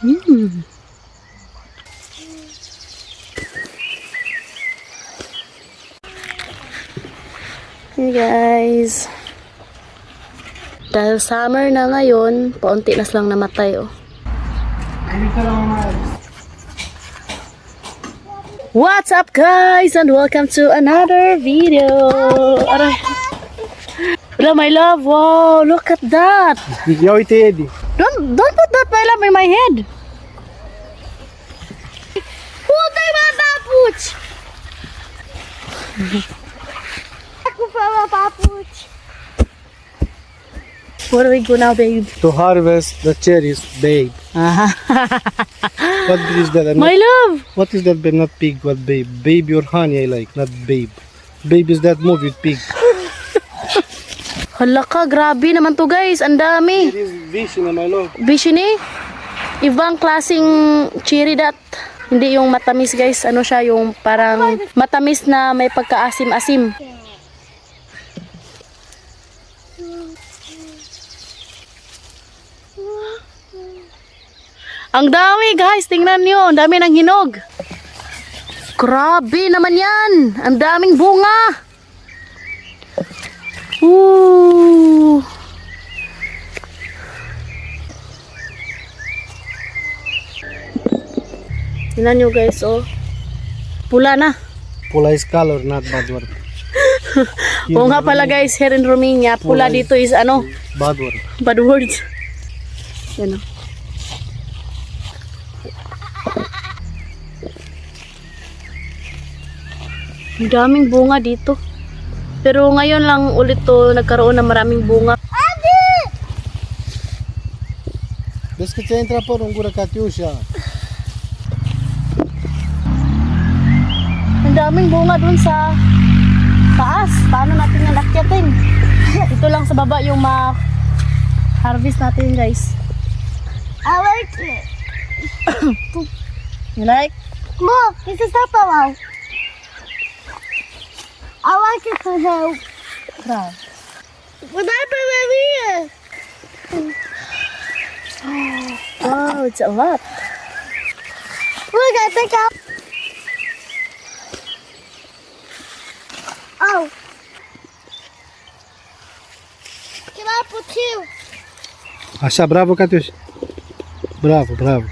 Hey guys. Dahil summer na ngayon, paunti na silang namatay oh. What's up guys and welcome to another video. Aray. Hello my love. Wow, look at that. Don't put that my love in my head. Putay mga papuch. Ako pa mga papuch. Where do we go now, babe? To harvest the cherries, babe. What is that? My love. What is that, babe? Not pig, what babe? Babe or honey I like, not babe. Babe is that movie with pig. Hala ka, grabe naman to guys. Ang dami. It is vision, my love. Vision eh. Ibang klaseng cherry dat. Hindi yung matamis guys. Ano siya, yung parang matamis na may pagkaasim-asim. Ang dami guys, tingnan nyo. Ang dami ng hinog. Grabe naman yan. Ang daming bunga. Ooh. Tingnan nyo guys, oh. Pula na. Pula is color, not bad word. Oo nga pala guys, here in Romania, pula dito is ano? Bad word. Bad words. Yan o. Ang daming bunga dito. Pero ngayon lang ulit to nagkaroon ng maraming bunga. Vezi că ți-a intrat părul în gură, Catiușa. Ang daming bunga dun sa taas. Paano natin yan akyatin? Ito lang sa baba yung ma-harvest natin guys. I like it. You like? Look, this is not wow. I like it to help. Wow. When I put it here. Wow, it's a lot. Look, I think I'll... Oh. Can I put two? Așa, bravo, Catiușa. Bravo, bravo.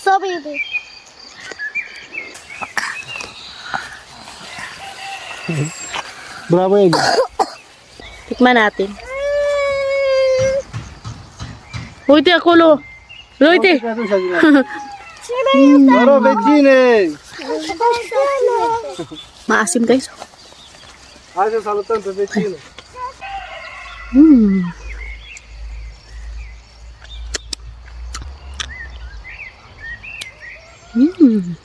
So baby. Bravo, Egi. Tikman natin. Uite acolo. Uite. Bravo, vecine! Maasim guys. Hai să salutăm pe vecină. Mm. Mm.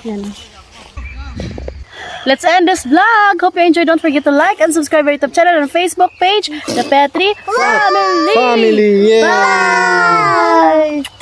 Yan. Let's end this vlog. Hope you enjoyed. Don't forget to like and subscribe our YouTube channel and Facebook page, The Petri Family. Family, yeah! Bye!